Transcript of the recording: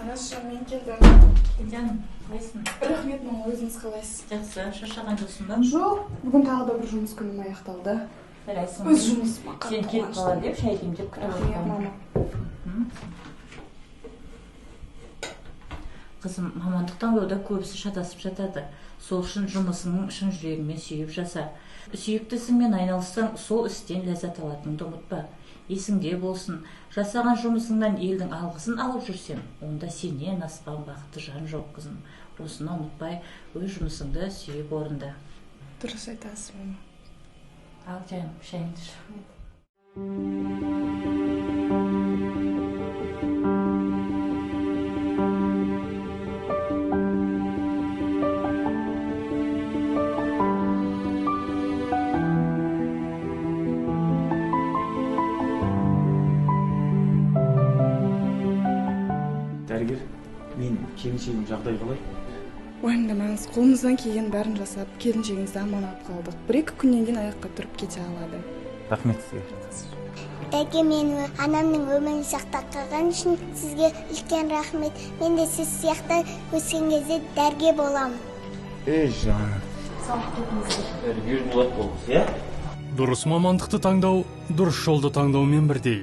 Анаша, мен келдім. Жаным, қайсың? Рахмет, мама, өзіңіз қалайсыз? Жақсы, шаршаған жоқсың ба? Жоқ, бүгін тағы да бір жұмыс күнім аяқталды. Жарайсың. Өз жұмысыма қатты Сен келіп қалар деп шай демдеп күтіп Рахмет, отырмын. мама. Қызым, мамандықтан ода көбісі шатасып жатады. Сол үшін жұмысының шын жүрегімен сүйіп жаса. Сүйікті ісіңмен айналыссаң, сол істен ләззат алатыныңды ұмытпа. Есіңде болсын, жасаған жұмысыңнан елдің алғысын алып жүрсең, онда сенен асқан бақытты жан жоқ, қызым. Осыны ұмытпай, өз жұмысыңды сүйіп орында. Дұрыс айтасыз, мама. Ал жаным, шайыңды іш. Дәрігер, мен келіншегім жағдай қалай? Уайымдамаңыз, қолымыздан келген бәрін жасап, келіншегіңізді аман алып қалдық. 1-2 күннен кейін аяққа тұрып кете алады. Рахмет сізге. Дәке, мен анамның өмірін сақтап қалған үшін сізге үлкен рахмет. Мен де сіз сияқты өскен кезде дәрігер боламын. Жан. Дәрігер болады болғыз, иә? Дұрыс мамандықты таңдау, дұрыс жолды таңдаумен бірдей.